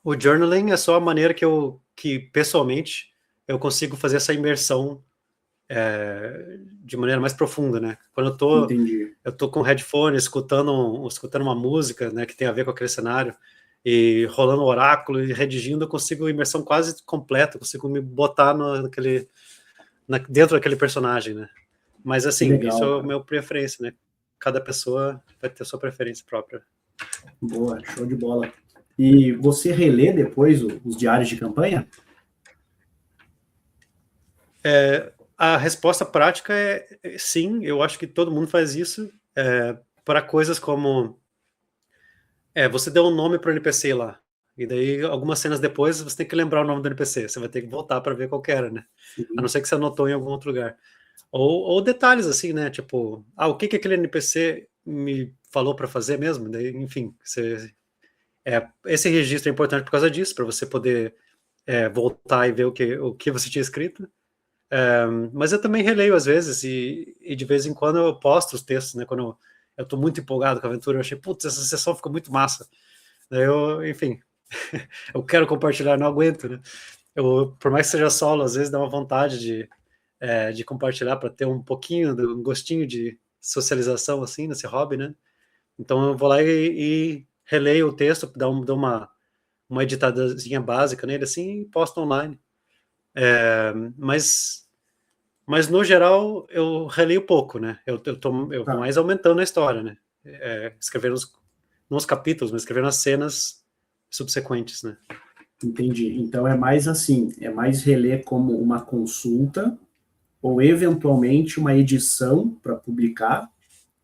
O journaling é só a maneira que pessoalmente eu consigo fazer essa imersão de maneira mais profunda, né? Quando Entendi. eu tô com headphone, escutando uma música, né, que tem a ver com aquele cenário, e rolando o oráculo e redigindo, eu consigo imersão quase completa, eu consigo me botar dentro daquele personagem, né? Mas Que assim, isso legal, é a cara. minha preferência, né? Cada pessoa vai ter a sua preferência própria. Boa, show de bola. E você relê depois os diários de campanha? A resposta prática é sim, eu acho que todo mundo faz isso para coisas como você deu um nome para o NPC lá, e daí algumas cenas depois você tem que lembrar o nome do NPC, você vai ter que voltar para ver qual que era, né? A não Sim. ser que você anotou em algum outro lugar. Ou detalhes assim, né? Tipo, o que aquele NPC me falou para fazer mesmo? Daí, enfim, esse registro é importante por causa disso, para você poder voltar e ver o que você tinha escrito. Mas eu também releio às vezes e de vez em quando eu posto os textos, né? Quando eu tô muito empolgado com a aventura, eu achei, putz, essa sessão ficou muito massa. Daí enfim, eu quero compartilhar, não aguento, né? Por mais que seja solo, às vezes dá uma vontade de compartilhar para ter um pouquinho, um gostinho de socialização, assim, nesse hobby, né? Então eu vou lá e releio o texto, dou uma editadazinha básica nele, assim, e posto online. Mas no geral, eu releio pouco, né? Eu vou Tá, mais aumentando a história, né? Escrevendo não os capítulos, mas escrevendo as cenas subsequentes, né? entendi. Então é mais assim, é mais reler como uma consulta ou eventualmente uma edição para publicar,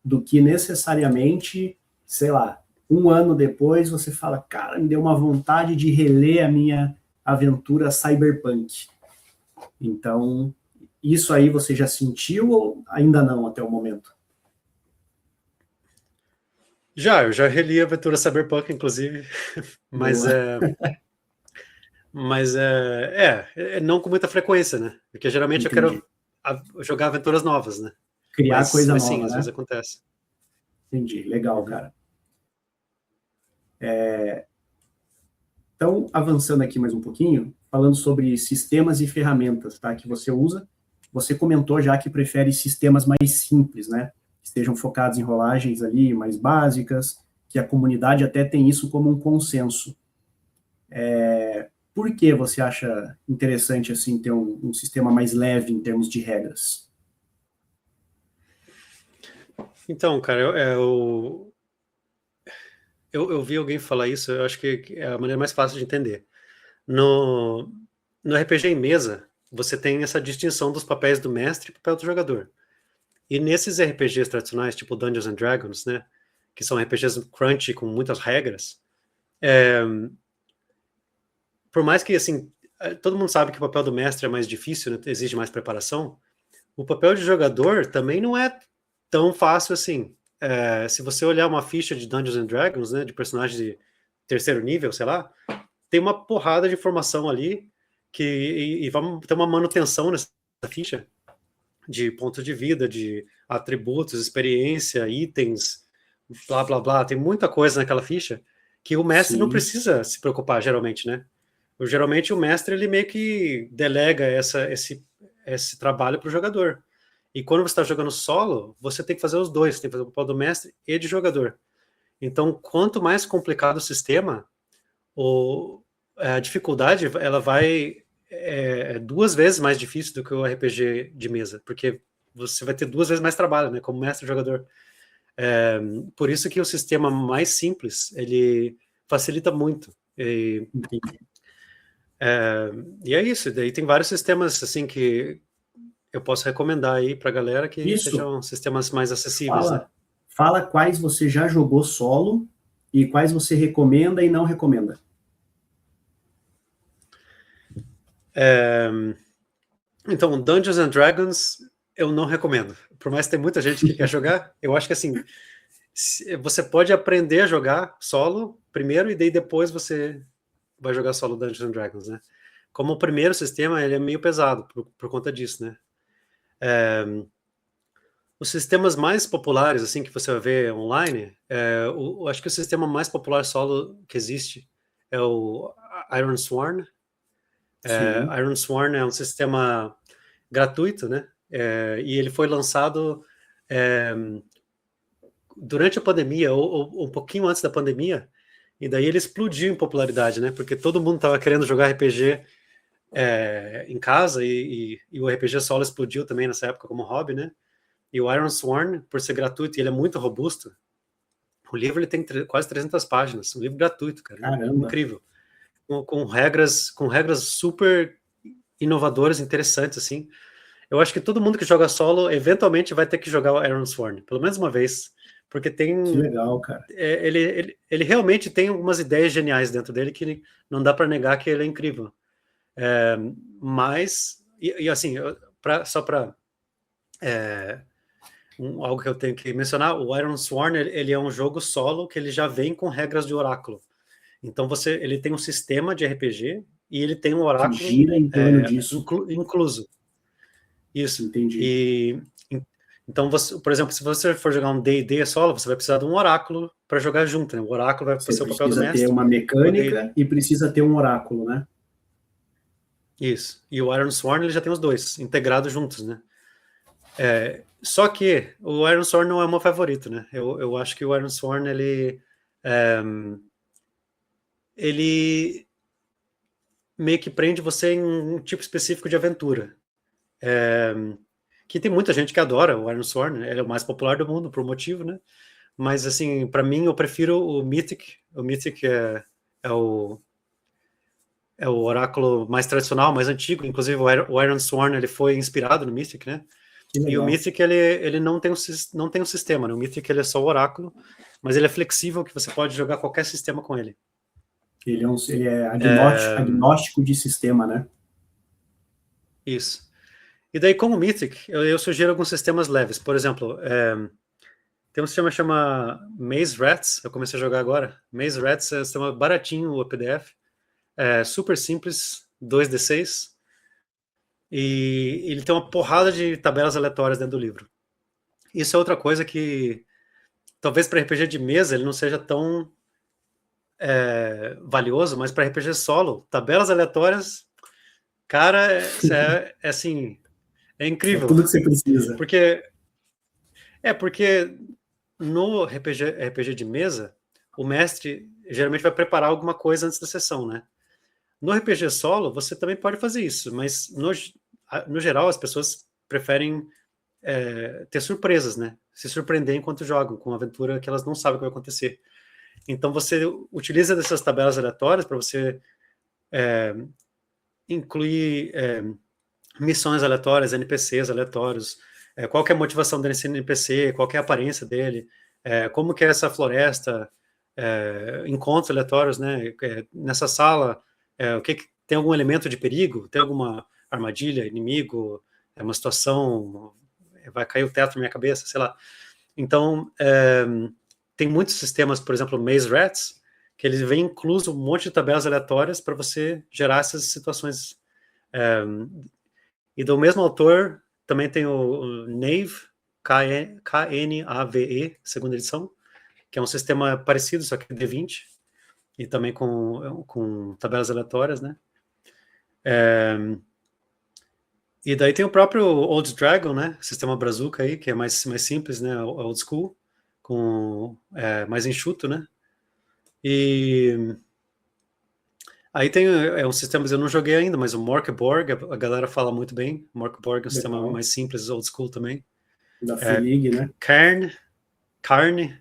do que necessariamente, sei lá, um ano depois você fala, cara, me deu uma vontade de reler a minha aventura cyberpunk. Então, isso aí você já sentiu ou ainda não até o momento? Eu já reli a Aventura Cyberpunk, inclusive, mas Boa. não com muita frequência, né? Porque geralmente eu Entendi. quero jogar aventuras novas, né? Criar coisa Mas sim, nova, às vezes né? acontece. Entendi. Legal, Uhum. cara. Então, avançando aqui mais um pouquinho, falando sobre sistemas e ferramentas, tá, que você usa. Você comentou já que prefere sistemas mais simples, né? Que estejam focados em rolagens ali mais básicas, que a comunidade até tem isso como um consenso. Por que você acha interessante assim ter um sistema mais leve em termos de regras? Então, cara, eu vi alguém falar isso, eu acho que é a maneira mais fácil de entender. No, no RPG em mesa, você tem essa distinção dos papéis do mestre e papel do jogador. E nesses RPGs tradicionais, tipo Dungeons and Dragons, né, que são RPGs crunchy com muitas regras, por mais que, assim, todo mundo sabe que o papel do mestre é mais difícil, né, exige mais preparação, o papel de jogador também não é tão fácil assim. Se você olhar uma ficha de Dungeons and Dragons, né, de personagens terceiro nível, sei lá, tem uma porrada de informação ali e vamos ter uma manutenção nessa ficha de pontos de vida, de atributos, experiência, itens, blá, blá, blá. Tem muita coisa naquela ficha que o mestre não Sim, precisa se preocupar, geralmente, né? Geralmente o mestre, ele meio que delega esse trabalho para o jogador. E quando você está jogando solo, você tem que fazer os dois, tem que fazer o papel do mestre e de jogador. Então, quanto mais complicado o sistema, a dificuldade ela vai duas vezes mais difícil do que o RPG de mesa, porque você vai ter duas vezes mais trabalho, né, como mestre e jogador. Por isso que o sistema mais simples, ele facilita muito. entendi. E é isso, daí tem vários sistemas assim que eu posso recomendar aí para a galera que Isso, sejam sistemas mais acessíveis, né? fala quais você já jogou solo e quais você recomenda e não recomenda. Então, Dungeons and Dragons eu não recomendo. Por mais que tenha muita gente que quer jogar, eu acho que assim, você pode aprender a jogar solo primeiro e daí depois você vai jogar solo Dungeons and Dragons, né? Como o primeiro sistema, ele é meio pesado por conta disso, né? Os sistemas mais populares, assim, que você vai ver online, acho que o sistema mais popular solo que existe é o Iron Sworn. Sim, Iron Sworn é um sistema gratuito, né? E ele foi lançado durante a pandemia, ou um pouquinho antes da pandemia, e daí ele explodiu em popularidade, né? Porque todo mundo estava querendo jogar RPG em casa, e o RPG solo explodiu também nessa época como hobby, né? E o Iron Sworn, por ser gratuito, e ele é muito robusto, o livro ele tem quase 300 páginas, um livro gratuito, cara, caramba. incrível, com regras super inovadoras, interessantes, assim. Eu acho que todo mundo que joga solo, eventualmente vai ter que jogar o Iron Sworn, pelo menos uma vez, porque Que legal, cara. ele realmente tem algumas ideias geniais dentro dele que não dá para negar que ele é incrível. Mas, assim, só para algo que eu tenho que mencionar, o Iron Sworn, ele é um jogo solo que ele já vem com regras de oráculo. Então ele tem um sistema de RPG e ele tem um Que oráculo gira em torno disso. incluso. Isso. Entendi. Então, por exemplo, se você for jogar um D&D solo, você vai precisar de um oráculo para jogar junto, né? O oráculo vai Você ser o papel do precisa ter mestre. uma mecânica e precisa ter um oráculo, né? Isso. E o Iron Sworn, ele já tem os dois, integrados juntos, né? Só que o Iron Sworn não é o meu favorito, né? Eu acho que o Iron Sworn, ele meio que prende você em um tipo específico de aventura. Que tem muita gente que adora o Iron Sworn, né? Ele é o mais popular do mundo, por um motivo, né? Mas, assim, para mim, eu prefiro o Mythic. O Mythic é o oráculo mais tradicional, mais antigo. Inclusive, o Iron Sworn ele foi inspirado no Mythic, né? Que E o legal. Mythic, ele não tem um sistema, né? O Mythic, ele é só o oráculo, mas ele é flexível, que você pode jogar qualquer sistema com ele. Ele é agnóstico de sistema, né? Isso. E daí, como Mythic, eu sugiro alguns sistemas leves. Por exemplo, tem um sistema que chama Maze Rats, eu comecei a jogar agora. Maze Rats é um sistema baratinho, o PDF, super simples, 2d6, e ele tem uma porrada de tabelas aleatórias dentro do livro. Isso é outra coisa que, talvez para RPG de mesa, ele não seja tão valioso, mas para RPG solo, tabelas aleatórias, cara, assim, é É incrível. tudo que você precisa. Porque no RPG de mesa, o mestre geralmente vai preparar alguma coisa antes da sessão, né? No RPG solo, você também pode fazer isso, mas no geral as pessoas preferem ter surpresas, né? Se surpreender enquanto jogam, com uma aventura que elas não sabem o que vai acontecer. Então você utiliza dessas tabelas aleatórias para você incluir missões aleatórias, NPCs aleatórios, qual que é a motivação desse NPC, qual que é a aparência dele, como que é essa floresta, encontros aleatórios, né? Nessa sala, o que tem algum elemento de perigo, tem alguma armadilha, inimigo, uma situação, vai cair o teto na minha cabeça, sei lá. Então, tem muitos sistemas, por exemplo, Maze Rats, que ele vem incluso um monte de tabelas aleatórias para você gerar essas situações. E do mesmo autor, também tem o Knave, Knave, segunda edição, que é um sistema parecido, só que D20, e também com tabelas aleatórias, né? E daí tem o próprio Old Dragon, né? Sistema Brazuca aí, que é mais simples, né? Old School, mais enxuto, né? E aí tem um sistema que eu não joguei ainda, mas o Morkborg, a galera fala muito bem. Morkborg é um sistema mais simples, old school também. Da Free League, né? Cairn, Cairn.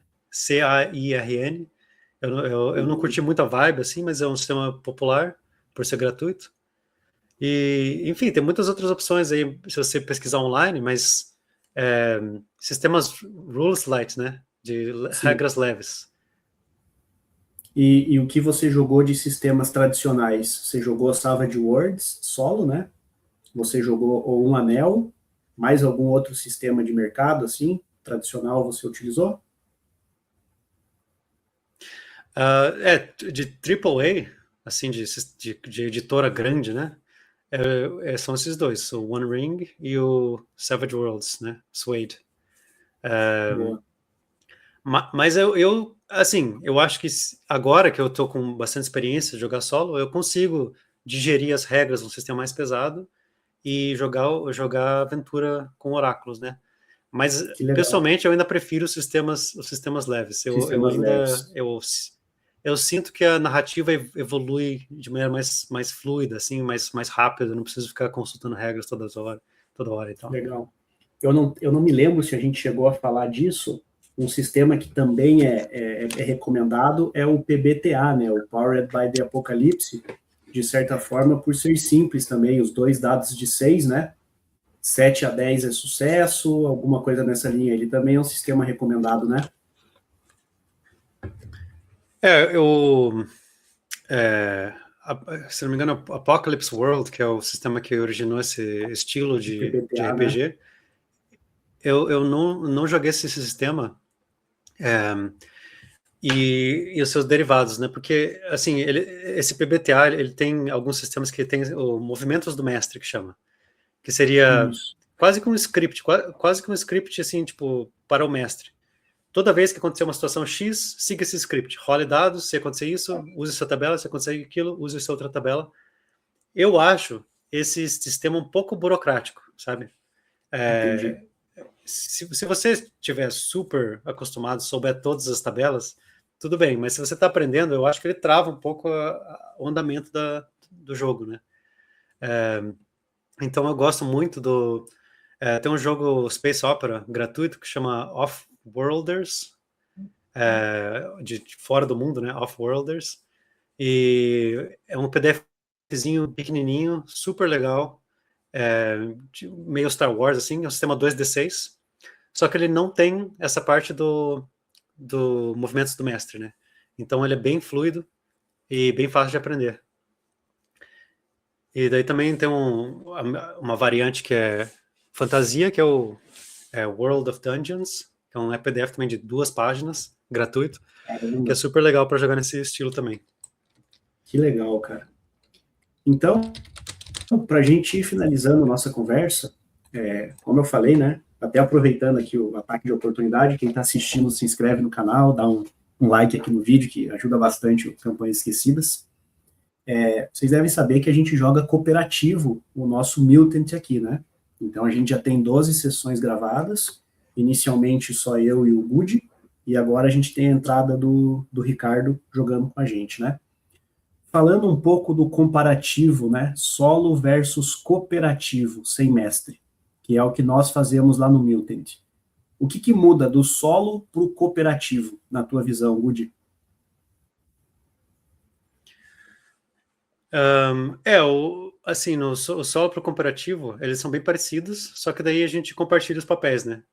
Eu não curti muito a vibe, assim, mas é um sistema popular, por ser gratuito. E, enfim, tem muitas outras opções aí, se você pesquisar online, mas sistemas rules light, né? De regras leves. E o que você jogou de sistemas tradicionais? Você jogou Savage Worlds solo, né? Você jogou um Anel, mais algum outro sistema de mercado, assim, tradicional você utilizou? De AAA, assim, de editora grande, né? São esses dois, o One Ring e o Savage Worlds, né? Suede. Mas assim, eu acho que agora que eu tô com bastante experiência de jogar solo, eu consigo digerir as regras num sistema mais pesado e jogar aventura com oráculos, né? Mas, pessoalmente, eu ainda prefiro os sistemas leves. Eu sinto que a narrativa evolui de maneira mais fluida, assim, mais rápida. Eu não preciso ficar consultando regras toda hora e tal. Legal. Eu não me lembro se a gente chegou a falar disso. Um sistema que também é recomendado é o PBTA, né? O Powered by the Apocalypse, de certa forma, por ser simples também. Os 2 dados de 6, né? 7 a 10 é sucesso, alguma coisa nessa linha. Ele também é um sistema recomendado, né? Se não me engano, Apocalypse World, que é o sistema que originou esse estilo de RPG, né? Eu não joguei esse sistema e os seus derivados, né? Porque, assim, esse PBTA, ele tem alguns sistemas que tem o movimentos do mestre, que chama, que seria quase que um script, assim, tipo, para o mestre. Toda vez que acontecer uma situação X, siga esse script. Role dados, se acontecer isso, use essa tabela, se acontecer aquilo, use essa outra tabela. Eu acho esse sistema um pouco burocrático, sabe? Entendi. Se você estiver super acostumado, souber todas as tabelas, tudo bem, mas se você está aprendendo, eu acho que ele trava um pouco o andamento do jogo, né? Então eu gosto muito tem um jogo Space Opera gratuito que chama Off-Worlders, de fora do mundo, né? Off-Worlders, e é um PDFzinho pequenininho, super legal, meio Star Wars, assim, é um sistema 2D6, só que ele não tem essa parte do movimentos do mestre, né? Então ele é bem fluido e bem fácil de aprender. E daí também tem uma variante que é fantasia, que é o World of Dungeons, que é um PDF também de 2 páginas, gratuito, que é super legal para jogar nesse estilo também. Que legal, cara. Então, para a gente ir finalizando nossa conversa, como eu falei, né? Até aproveitando aqui o ataque de oportunidade, quem está assistindo se inscreve no canal, dá um like aqui no vídeo, que ajuda bastante o Campanhas Esquecidas. Vocês devem saber que a gente joga cooperativo o nosso Mutant aqui, né? Então a gente já tem 12 sessões gravadas, inicialmente só eu e o Budi, e agora a gente tem a entrada do Ricardo jogando com a gente, né? Falando um pouco do comparativo, né? Solo versus cooperativo, sem mestre, que é o que nós fazemos lá no Mutant. O que muda do solo para o cooperativo, na tua visão, Budi? Assim, o solo para o comparativo, eles são bem parecidos, só que daí a gente compartilha os papéis, né?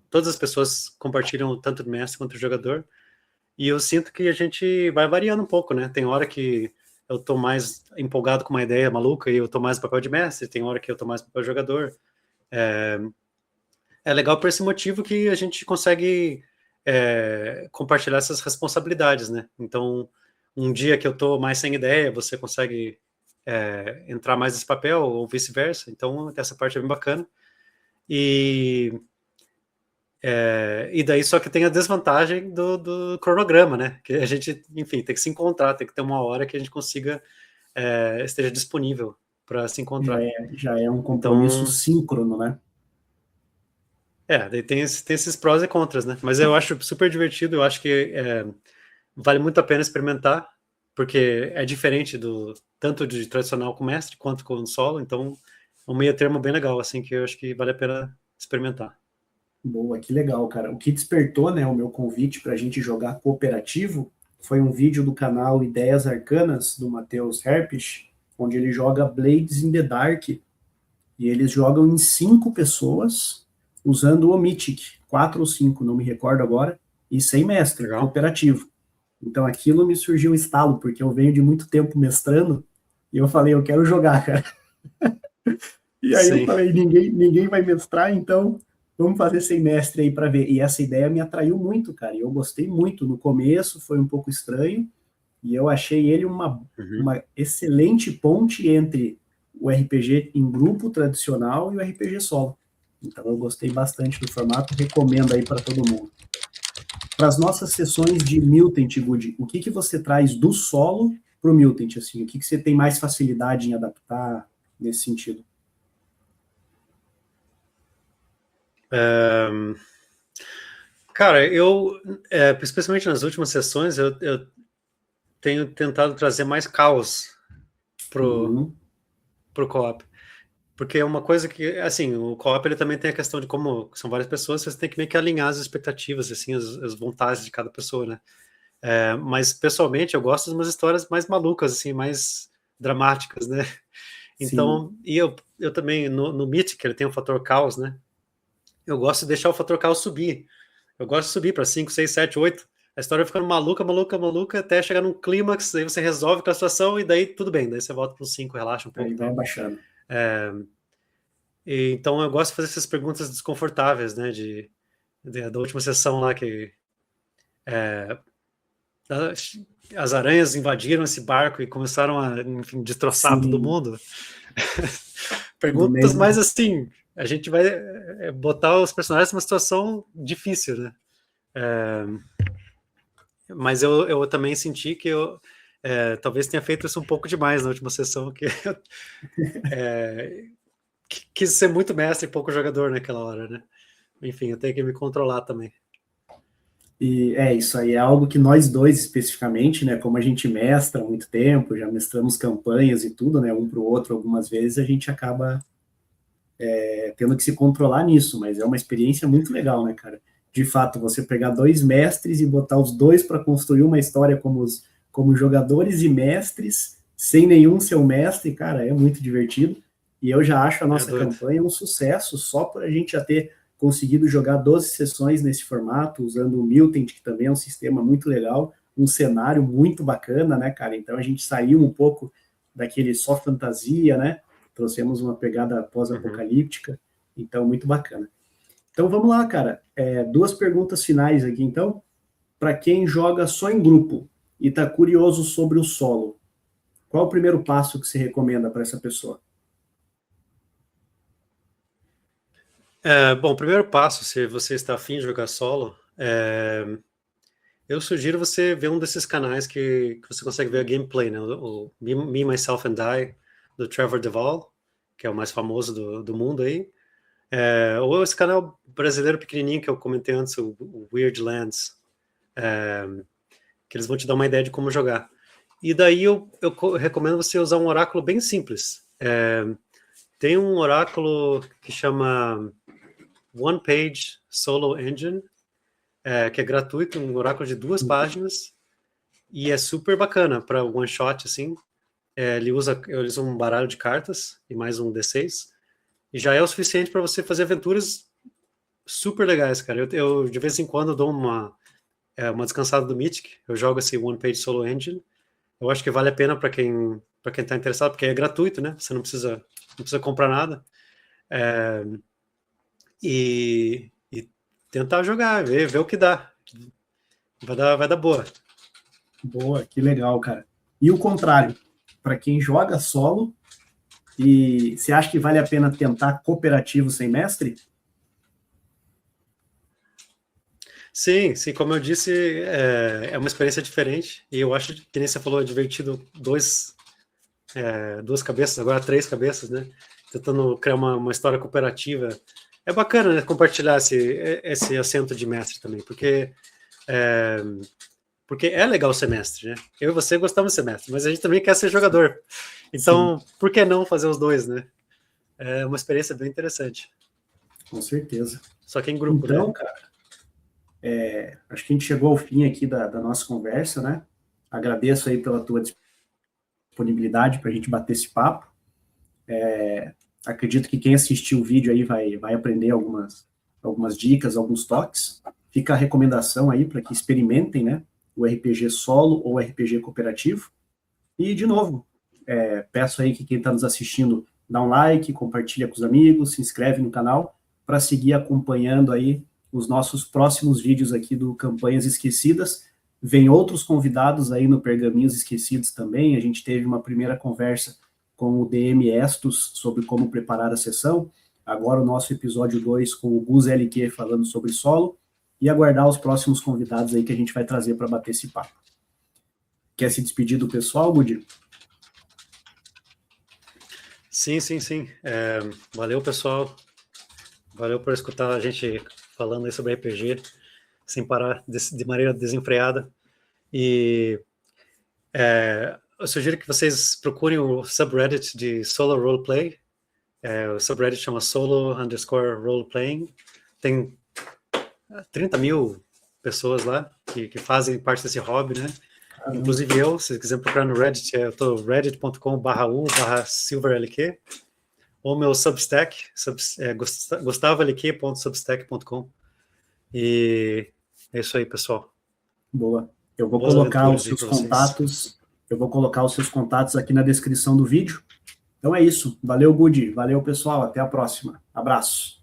Todas as pessoas compartilham tanto o mestre quanto o jogador, e eu sinto que a gente vai variando um pouco, né? Tem hora que eu tô mais empolgado com uma ideia maluca e eu tô mais no papel de mestre, tem hora que eu tô mais no papel de jogador. É legal por esse motivo que a gente consegue compartilhar essas responsabilidades, né? Então, um dia que eu estou mais sem ideia, você consegue entrar mais nesse papel, ou vice-versa. Então, essa parte é bem bacana. E daí só que tem a desvantagem do cronograma, né? Que a gente, enfim, tem que se encontrar, tem que ter uma hora que a gente consiga esteja disponível para se encontrar. Já é um compromisso Então, síncrono, né? daí tem esses prós e contras, né? Mas eu acho super divertido, eu acho que vale muito a pena experimentar, porque é diferente tanto de tradicional com mestre quanto com solo, então é um meio termo bem legal, assim, que eu acho que vale a pena experimentar. Boa, que legal, cara. O que despertou, né, o meu convite para a gente jogar cooperativo foi um vídeo do canal Ideias Arcanas, do Matheus Herpich, onde ele joga Blades in the Dark, e eles jogam em 5 pessoas, usando o Mythic, 4 ou 5, não me recordo agora, e sem mestre, Legal? cooperativo. Então aquilo me surgiu um estalo, porque eu venho de muito tempo mestrando, e eu falei, eu quero jogar, cara. E aí eu Sim. falei, ninguém vai mestrar, então vamos fazer sem mestre aí para ver. E essa ideia me atraiu muito, cara. E eu gostei muito. No começo foi um pouco estranho, e eu achei ele Uhum. uma excelente ponte entre o RPG em grupo tradicional e o RPG solo. Então eu gostei bastante do formato, recomendo aí para todo mundo. Para as nossas sessões de Mutant, Good, o que, que você traz do solo para o Mutant? Assim, o que, que você tem mais facilidade em adaptar nesse sentido? Cara, especialmente nas últimas sessões, eu tenho tentado trazer mais caos pro, Uhum. pro co-op. Porque é uma coisa que, assim, o co-op ele também tem a questão de como são várias pessoas, você tem que meio que alinhar as expectativas, assim, as vontades de cada pessoa, né? Mas, pessoalmente, eu gosto de umas histórias mais malucas, assim, mais dramáticas, né? Sim. Então, eu também, no Mythic, ele tem o fator caos, né? Eu gosto de deixar o fator caos subir. Eu gosto de subir para 5, 6, 7, 8. A história vai ficando maluca, maluca, maluca, até chegar num clímax, aí você resolve com a situação e daí tudo bem, daí você volta para os 5, relaxa um pouco Aí e vai tal. abaixando. Então eu gosto de fazer essas perguntas desconfortáveis, né? Da última sessão lá que as aranhas invadiram esse barco e começaram a, enfim, destroçar todo Sim, mundo. no Perguntas meio. mais assim, a gente vai botar os personagens numa situação difícil, né? Mas eu também senti que eu talvez tenha feito isso um pouco demais na última sessão, que quis ser muito mestre e pouco jogador naquela hora, né? Enfim, eu tenho que me controlar também. E isso aí é algo que nós dois especificamente, né, como a gente mestra há muito tempo, já mestramos campanhas e tudo, né, um para o outro algumas vezes, a gente acaba tendo que se controlar nisso, mas é uma experiência muito legal, né, cara? De fato, você pegar 2 mestres e botar os dois para construir uma história como jogadores e mestres, sem nenhum ser o mestre, cara, é muito divertido. E eu já acho a É nossa doido. campanha um sucesso, só por a gente já ter conseguido jogar 12 sessões nesse formato, usando o Mutant, que também é um sistema muito legal, um cenário muito bacana, né, cara? Então a gente saiu um pouco daquele só fantasia, né? Trouxemos uma pegada Uhum. pós-apocalíptica, então muito bacana. Então vamos lá, cara. 2 perguntas finais aqui, então. Para quem joga só em grupo e está curioso sobre o solo, qual o primeiro passo que você recomenda para essa pessoa? Bom, o primeiro passo, se você está afim de jogar solo, eu sugiro você ver um desses canais que você consegue ver a gameplay, né? O Me, Myself and I, do Trevor Devall, que é o mais famoso do mundo aí. Ou esse canal brasileiro pequenininho que eu comentei antes, o Weird Lands, que eles vão te dar uma ideia de como jogar. E daí eu recomendo você usar um oráculo bem simples. Tem um oráculo que chama One Page Solo Engine, que é gratuito, um oráculo de 2 páginas, e é super bacana para one shot, assim. Ele usa um baralho de cartas e mais um D6, e já é o suficiente para você fazer aventuras super legais, cara. Eu de vez em quando dou uma descansada do Mythic, eu jogo esse One Page Solo Engine. Eu acho que vale a pena para quem está interessado, porque é gratuito, né? Você não precisa comprar nada. E tentar jogar, ver o que dá. vai dar boa. Boa, que legal, cara. E o contrário, para quem joga solo e você acha que vale a pena tentar cooperativo sem mestre? Sim, sim, como eu disse, é uma experiência diferente, e eu acho que nem você falou, é divertido duas cabeças, agora três cabeças, né? Tentando criar uma história cooperativa. É bacana, né, compartilhar esse assento de mestre também, porque é legal ser mestre, né? Eu e você gostamos de ser mestre, mas a gente também quer ser jogador. Então, Sim, por que não fazer os dois, né? É uma experiência bem interessante. com certeza. Só que em grupo, né? Então, cara, acho que a gente chegou ao fim aqui da nossa conversa, né? Agradeço aí pela tua disponibilidade para a gente bater esse papo. Acredito que quem assistiu o vídeo aí vai aprender algumas dicas, alguns toques. Fica a recomendação aí para que experimentem, né? O RPG solo ou RPG cooperativo. E, de novo, peço aí que quem está nos assistindo dá um like, compartilha com os amigos, se inscreve no canal para seguir acompanhando aí os nossos próximos vídeos aqui do Campanhas Esquecidas. Vem outros convidados aí no Pergaminhos Esquecidos também. A gente teve uma primeira conversa com o DM Estos sobre como preparar a sessão. Agora o nosso episódio 2 com o Gus LQ falando sobre solo. E aguardar os próximos convidados aí que a gente vai trazer para bater esse papo. Quer se despedir do pessoal, Budi? Sim, sim, sim. Valeu, pessoal. Valeu por escutar a gente falando aí sobre RPG sem parar, de maneira desenfreada. E eu sugiro que vocês procurem o subreddit de Solo Roleplay. O subreddit chama Solo_Roleplaying. Tem 30 mil pessoas lá que fazem parte desse hobby, né? Caramba. Inclusive eu, se quiser procurar no Reddit, eu estou reddit.com/u/silverlq, ou meu Substack, gustavolq.substack.com. E é isso aí, pessoal. Boa. Eu vou Boas colocar os aventuras aí seus para vocês. contatos. Eu vou colocar os seus contatos aqui na descrição do vídeo. Então é isso. Valeu, Budi. Valeu, pessoal. Até a próxima. Abraço.